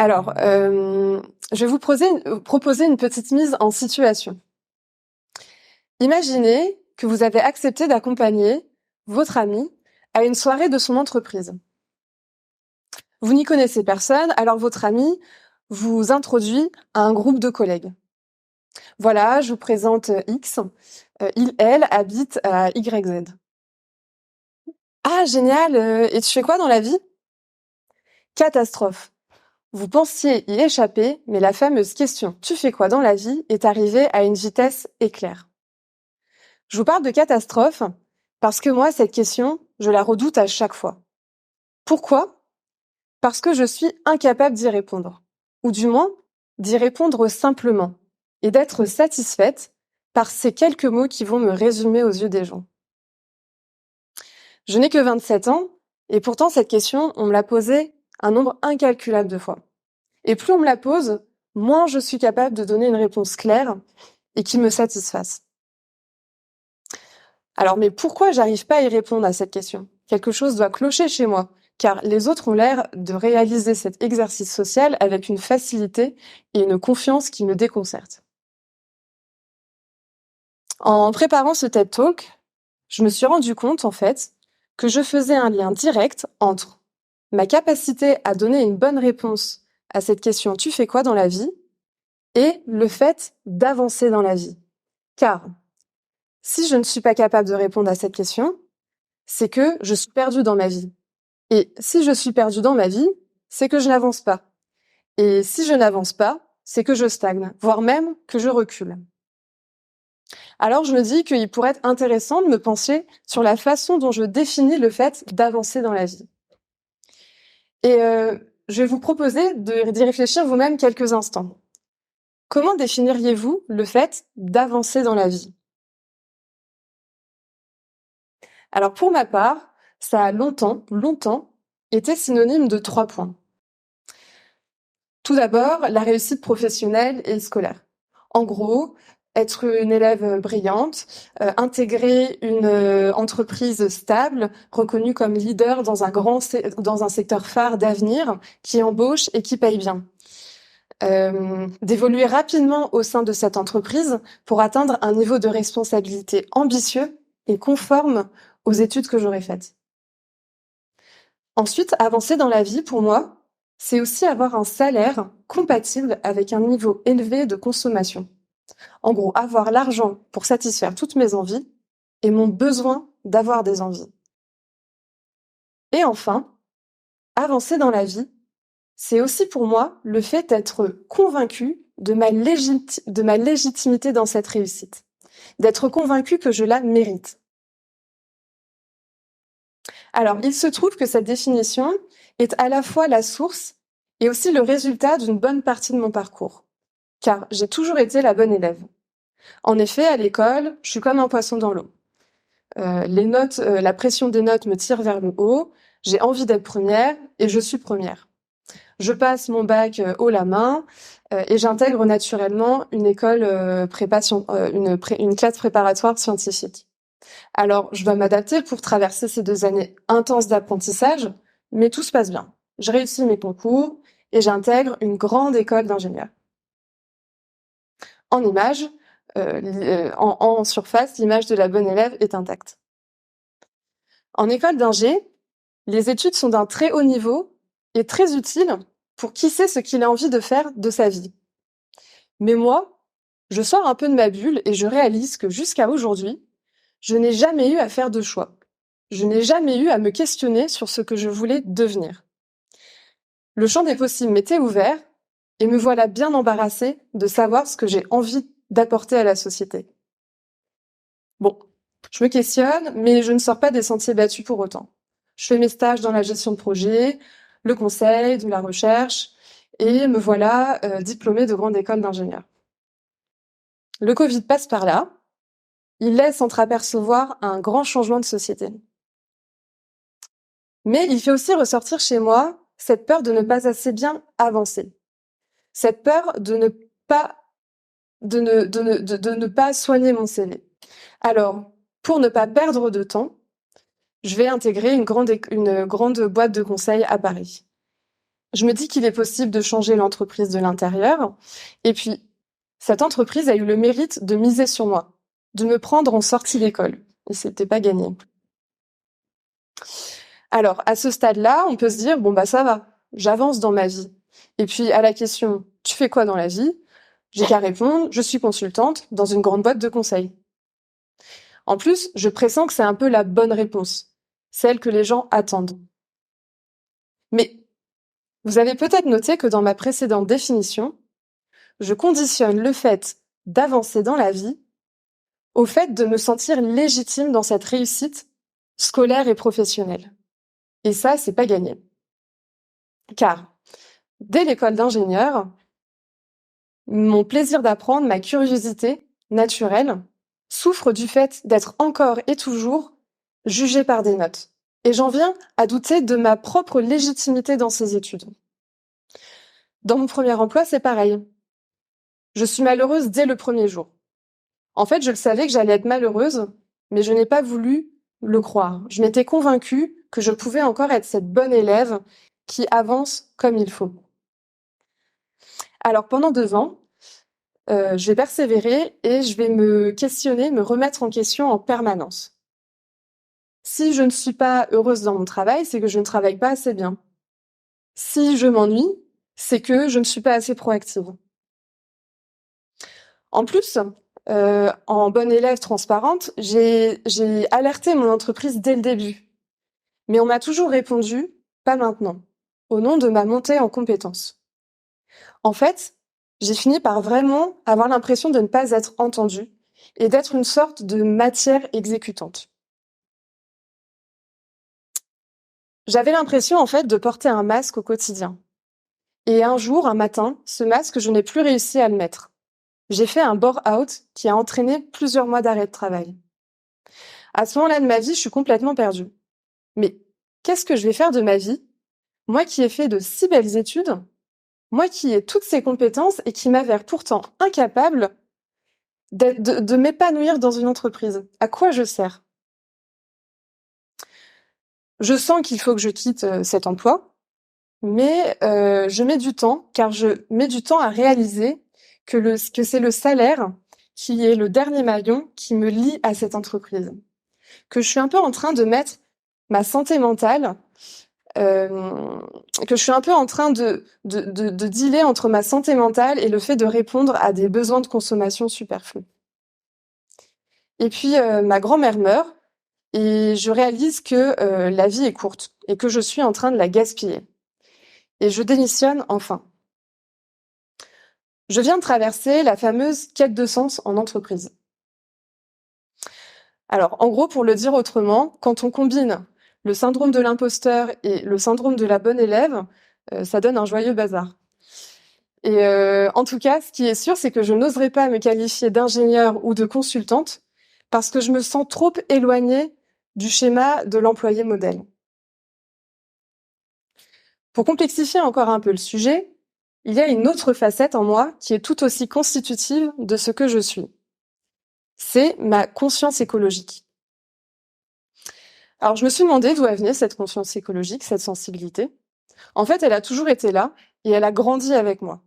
Alors, je vais vous proposer une petite mise en situation. Imaginez que vous avez accepté d'accompagner votre ami à une soirée de son entreprise. Vous n'y connaissez personne, alors votre ami vous introduit à un groupe de collègues. Voilà, je vous présente X. Il, elle, habite à YZ. Ah, génial, et tu fais quoi dans la vie? Catastrophe. Vous pensiez y échapper, mais la fameuse question « Tu fais quoi dans la vie ?» est arrivée à une vitesse éclair. Je vous parle de catastrophe parce que moi, cette question, je la redoute à chaque fois. Pourquoi? Parce que je suis incapable d'y répondre. Ou du moins, d'y répondre simplement et d'être satisfaite par ces quelques mots qui vont me résumer aux yeux des gens. Je n'ai que 27 ans et pourtant cette question, on me l'a posée un nombre incalculable de fois. Et plus on me la pose, moins je suis capable de donner une réponse claire et qui me satisfasse. Alors, mais pourquoi j'arrive pas à y répondre à cette question? Quelque chose doit clocher chez moi, car les autres ont l'air de réaliser cet exercice social avec une facilité et une confiance qui me déconcerte. En préparant ce TED Talk, je me suis rendu compte, en fait, que je faisais un lien direct entre ma capacité à donner une bonne réponse à cette question « Tu fais quoi dans la vie ?» et le fait d'avancer dans la vie. Car si je ne suis pas capable de répondre à cette question, c'est que je suis perdue dans ma vie. Et si je suis perdue dans ma vie, c'est que je n'avance pas. Et si je n'avance pas, c'est que je stagne, voire même que je recule. Alors je me dis qu'il pourrait être intéressant de me pencher sur la façon dont je définis le fait d'avancer dans la vie. Et je vais vous proposer d'y réfléchir vous-même quelques instants. Comment définiriez-vous le fait d'avancer dans la vie? Alors pour ma part, ça a longtemps été synonyme de 3 points. Tout d'abord, la réussite professionnelle et scolaire. En gros, être une élève brillante, intégrer une entreprise stable, reconnue comme leader dans un secteur phare d'avenir, qui embauche et qui paye bien. D'évoluer rapidement au sein de cette entreprise pour atteindre un niveau de responsabilité ambitieux et conforme aux études que j'aurais faites. Ensuite, avancer dans la vie, pour moi, c'est aussi avoir un salaire compatible avec un niveau élevé de consommation. En gros, avoir l'argent pour satisfaire toutes mes envies et mon besoin d'avoir des envies. Et enfin, avancer dans la vie, c'est aussi pour moi le fait d'être convaincu de ma légitimité dans cette réussite. D'être convaincu que je la mérite. Alors, il se trouve que cette définition est à la fois la source et aussi le résultat d'une bonne partie de mon parcours. Car j'ai toujours été la bonne élève. En effet, à l'école, je suis comme un poisson dans l'eau. La pression des notes me tire vers le haut, j'ai envie d'être première et je suis première. Je passe mon bac haut la main et j'intègre naturellement une école une classe préparatoire scientifique. Alors, je dois m'adapter pour traverser ces 2 années intenses d'apprentissage, mais tout se passe bien. Je réussis mes concours et j'intègre une grande école d'ingénieurs. En image, en surface, l'image de la bonne élève est intacte. En école d'ingé, les études sont d'un très haut niveau et très utiles pour qui sait ce qu'il a envie de faire de sa vie. Mais moi, je sors un peu de ma bulle et je réalise que jusqu'à aujourd'hui, je n'ai jamais eu à faire de choix. Je n'ai jamais eu à me questionner sur ce que je voulais devenir. Le champ des possibles m'était ouvert et me voilà bien embarrassée de savoir ce que j'ai envie d'apporter à la société. Bon, je me questionne, mais je ne sors pas des sentiers battus pour autant. Je fais mes stages dans la gestion de projet, le conseil, de la recherche, et me voilà diplômée de grande école d'ingénieur. Le Covid passe par là, il laisse entreapercevoir un grand changement de société. Mais il fait aussi ressortir chez moi cette peur de ne pas assez bien avancer. Cette peur de ne pas soigner mon CV. Alors, pour ne pas perdre de temps, je vais intégrer une grande boîte de conseil à Paris. Je me dis qu'il est possible de changer l'entreprise de l'intérieur. Et puis, cette entreprise a eu le mérite de miser sur moi, de me prendre en sortie d'école. Et c'était pas gagné. Alors, à ce stade-là, on peut se dire, bon, bah, ça va, j'avance dans ma vie. Et puis, à la question, tu fais quoi dans la vie? J'ai qu'à répondre, je suis consultante dans une grande boîte de conseil. En plus, je pressens que c'est un peu la bonne réponse, celle que les gens attendent. Mais vous avez peut-être noté que dans ma précédente définition, je conditionne le fait d'avancer dans la vie au fait de me sentir légitime dans cette réussite scolaire et professionnelle. Et ça, c'est pas gagné. Car, dès l'école d'ingénieur, mon plaisir d'apprendre, ma curiosité naturelle, souffre du fait d'être encore et toujours jugée par des notes. Et j'en viens à douter de ma propre légitimité dans ces études. Dans mon premier emploi, c'est pareil. Je suis malheureuse dès le premier jour. En fait, je le savais que j'allais être malheureuse, mais je n'ai pas voulu le croire. Je m'étais convaincue que je pouvais encore être cette bonne élève qui avance comme il faut. Alors pendant 2 ans, je vais persévérer et je vais me questionner, me remettre en question en permanence. Si je ne suis pas heureuse dans mon travail, c'est que je ne travaille pas assez bien. Si je m'ennuie, c'est que je ne suis pas assez proactive. En plus, en bonne élève transparente, j'ai alerté mon entreprise dès le début. Mais on m'a toujours répondu « pas maintenant », au nom de ma montée en compétences. En fait, j'ai fini par vraiment avoir l'impression de ne pas être entendue et d'être une sorte de matière exécutante. J'avais l'impression, en fait, de porter un masque au quotidien. Et un jour, un matin, ce masque, je n'ai plus réussi à le mettre. J'ai fait un bore-out qui a entraîné plusieurs mois d'arrêt de travail. À ce moment-là de ma vie, je suis complètement perdue. Mais qu'est-ce que je vais faire de ma vie? Moi qui ai fait de si belles études, moi qui ai toutes ces compétences et qui m'avère pourtant incapable de m'épanouir dans une entreprise. À quoi je sers? Je sens qu'il faut que je quitte cet emploi, mais je mets du temps, car je mets du temps à réaliser que c'est le salaire qui est le dernier maillon qui me lie à cette entreprise. Que je suis un peu en train de mettre ma santé mentale, que je suis un peu en train de dealer entre ma santé mentale et le fait de répondre à des besoins de consommation superflus. Et puis, ma grand-mère meurt et je réalise que la vie est courte et que je suis en train de la gaspiller. Et je démissionne enfin. Je viens de traverser la fameuse quête de sens en entreprise. Alors, en gros, pour le dire autrement, quand on combine le syndrome de l'imposteur et le syndrome de la bonne élève, ça donne un joyeux bazar. Et en tout cas, ce qui est sûr, c'est que je n'oserais pas me qualifier d'ingénieure ou de consultante parce que je me sens trop éloignée du schéma de l'employé modèle. Pour complexifier encore un peu le sujet, il y a une autre facette en moi qui est tout aussi constitutive de ce que je suis. C'est ma conscience écologique. Alors je me suis demandé d'où elle venait cette conscience écologique, cette sensibilité. En fait, elle a toujours été là et elle a grandi avec moi.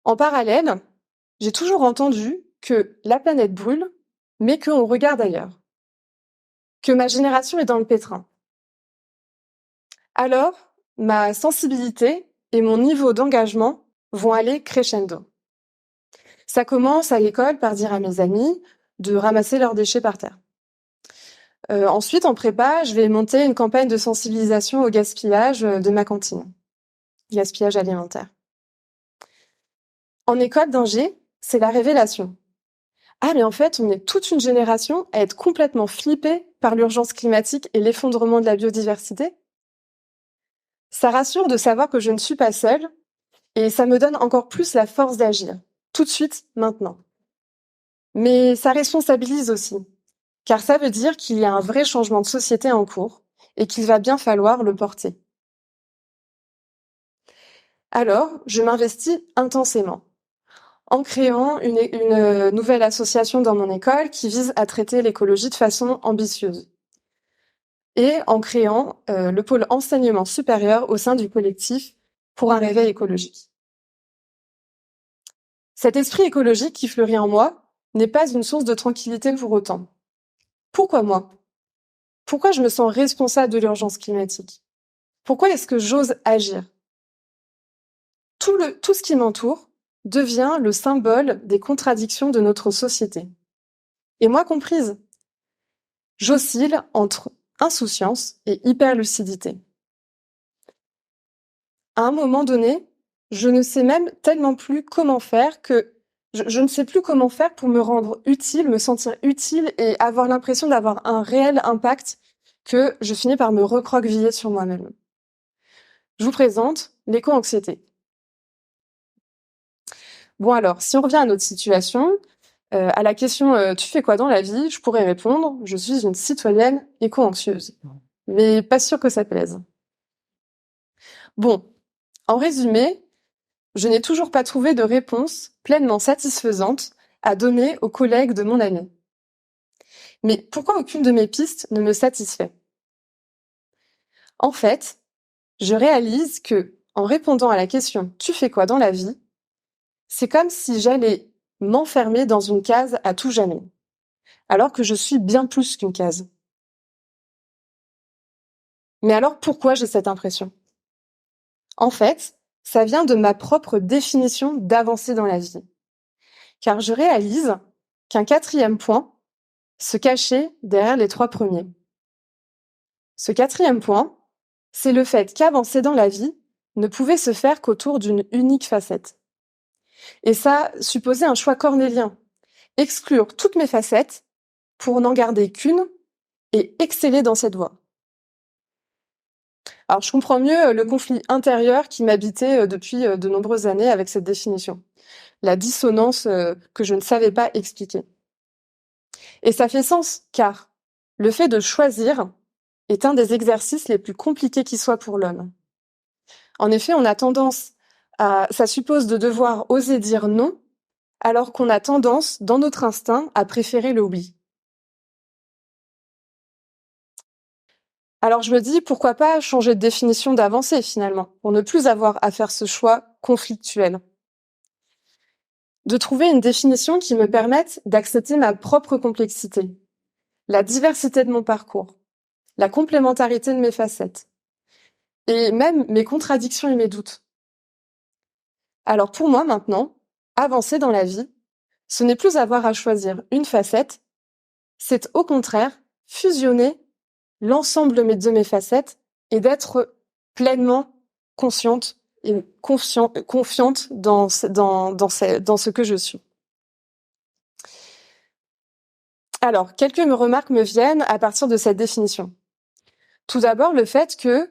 En parallèle, j'ai toujours entendu que la planète brûle, mais qu'on regarde ailleurs. Que ma génération est dans le pétrin. Alors, ma sensibilité et mon niveau d'engagement vont aller crescendo. Ça commence à l'école par dire à mes amis de ramasser leurs déchets par terre. Ensuite, en prépa, je vais monter une campagne de sensibilisation au gaspillage de ma cantine. Gaspillage alimentaire. En école d'ingé, c'est la révélation. Ah, mais en fait, on est toute une génération à être complètement flippée par l'urgence climatique et l'effondrement de la biodiversité. Ça rassure de savoir que je ne suis pas seule et ça me donne encore plus la force d'agir, tout de suite, maintenant. Mais ça responsabilise aussi, car ça veut dire qu'il y a un vrai changement de société en cours et qu'il va bien falloir le porter. Alors, je m'investis intensément en créant une nouvelle association dans mon école qui vise à traiter l'écologie de façon ambitieuse. et en créant le pôle enseignement supérieur au sein du collectif pour un réveil écologique. Cet esprit écologique qui fleurit en moi n'est pas une source de tranquillité pour autant. Pourquoi moi? Pourquoi je me sens responsable de l'urgence climatique? Pourquoi est-ce que j'ose agir? Tout ce qui m'entoure devient le symbole des contradictions de notre société. Et moi comprise, j'oscille entre insouciance et hyperlucidité. À un moment donné, je ne sais même tellement plus comment faire que je ne sais plus comment faire pour me rendre utile, me sentir utile et avoir l'impression d'avoir un réel impact que je finis par me recroqueviller sur moi-même. Je vous présente l'éco-anxiété. Bon alors, si on revient à notre situation, à la question tu fais quoi dans la vie, je pourrais répondre je suis une citoyenne éco-anxieuse. Mais pas sûr que ça plaise. Bon, en résumé, je n'ai toujours pas trouvé de réponse pleinement satisfaisante à donner aux collègues de mon ami. Mais pourquoi aucune de mes pistes ne me satisfait? En fait, je réalise que, en répondant à la question tu fais quoi dans la vie, c'est comme si j'allais m'enfermer dans une case à tout jamais, alors que je suis bien plus qu'une case. Mais alors pourquoi j'ai cette impression? En fait, ça vient de ma propre définition d'avancer dans la vie. Car je réalise qu'un 4e point se cachait derrière les 3 premiers. Ce 4e point, c'est le fait qu'avancer dans la vie ne pouvait se faire qu'autour d'une unique facette. Et ça supposait un choix cornélien, exclure toutes mes facettes pour n'en garder qu'une et exceller dans cette voie. Alors je comprends mieux le conflit intérieur qui m'habitait depuis de nombreuses années avec cette définition, la dissonance que je ne savais pas expliquer. Et ça fait sens, car le fait de choisir est un des exercices les plus compliqués qui soient pour l'homme. En effet, ça suppose de devoir oser dire non, alors qu'on a tendance, dans notre instinct, à préférer le oui. Alors je me dis, pourquoi pas changer de définition d'avancée finalement, pour ne plus avoir à faire ce choix conflictuel. De trouver une définition qui me permette d'accepter ma propre complexité, la diversité de mon parcours, la complémentarité de mes facettes, et même mes contradictions et mes doutes. Alors pour moi maintenant, avancer dans la vie, ce n'est plus avoir à choisir une facette, c'est au contraire fusionner l'ensemble de mes facettes et d'être pleinement consciente et confiante dans ce que je suis. Alors, quelques remarques me viennent à partir de cette définition. Tout d'abord, le fait que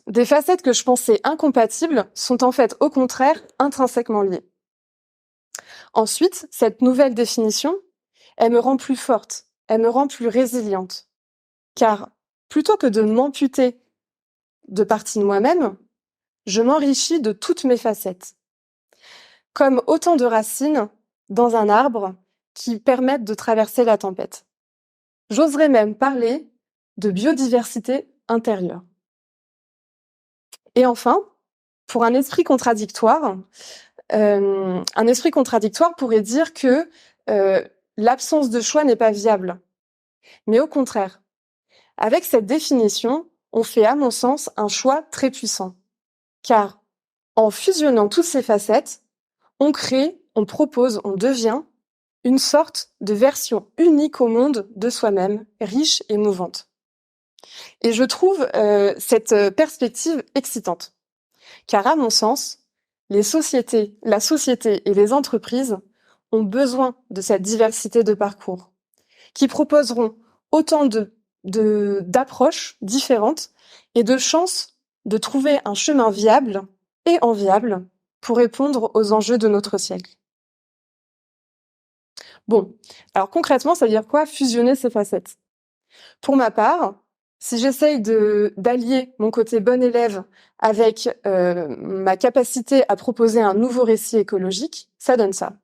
des facettes que je pensais incompatibles sont en fait au contraire intrinsèquement liées. Ensuite, cette nouvelle définition, elle me rend plus forte, elle me rend plus résiliente. Car plutôt que de m'amputer de parties de moi-même, je m'enrichis de toutes mes facettes. Comme autant de racines dans un arbre qui permettent de traverser la tempête. J'oserais même parler de biodiversité intérieure. Et enfin, pour un esprit contradictoire pourrait dire que l'absence de choix n'est pas viable. Mais au contraire, avec cette définition, on fait à mon sens un choix très puissant. Car en fusionnant toutes ces facettes, on crée, on propose, on devient une sorte de version unique au monde de soi-même, riche et mouvante. Et je trouve cette perspective excitante. Car à mon sens, la société et les entreprises ont besoin de cette diversité de parcours, qui proposeront autant d'approches différentes et de chances de trouver un chemin viable et enviable pour répondre aux enjeux de notre siècle. Bon, alors concrètement, ça veut dire quoi fusionner ces facettes? Pour ma part, si j'essaye d'allier mon côté bon élève avec ma capacité à proposer un nouveau récit écologique, ça donne ça.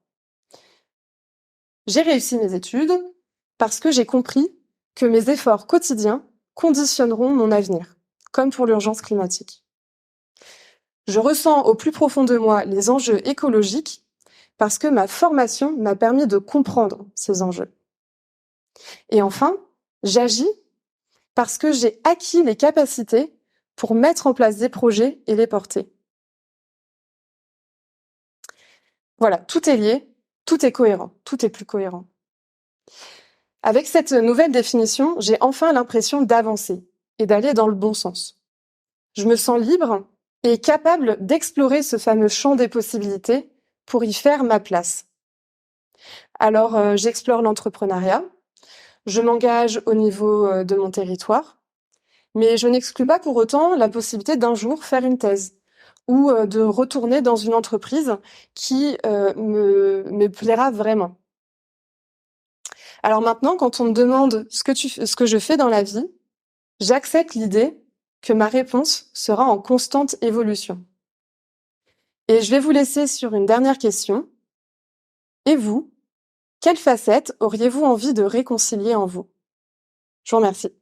J'ai réussi mes études parce que j'ai compris que mes efforts quotidiens conditionneront mon avenir, comme pour l'urgence climatique. Je ressens au plus profond de moi les enjeux écologiques parce que ma formation m'a permis de comprendre ces enjeux. Et enfin, j'agis parce que j'ai acquis les capacités pour mettre en place des projets et les porter. Voilà, tout est lié, tout est cohérent, tout est plus cohérent. Avec cette nouvelle définition, j'ai enfin l'impression d'avancer et d'aller dans le bon sens. Je me sens libre et capable d'explorer ce fameux champ des possibilités pour y faire ma place. Alors, j'explore l'entrepreneuriat, je m'engage au niveau de mon territoire, mais je n'exclus pas pour autant la possibilité d'un jour faire une thèse ou de retourner dans une entreprise qui me plaira vraiment. Alors maintenant, quand on me demande ce que je fais dans la vie, j'accepte l'idée que ma réponse sera en constante évolution. Et je vais vous laisser sur une dernière question. Et vous, quelle facette auriez-vous envie de réconcilier en vous? Je vous remercie.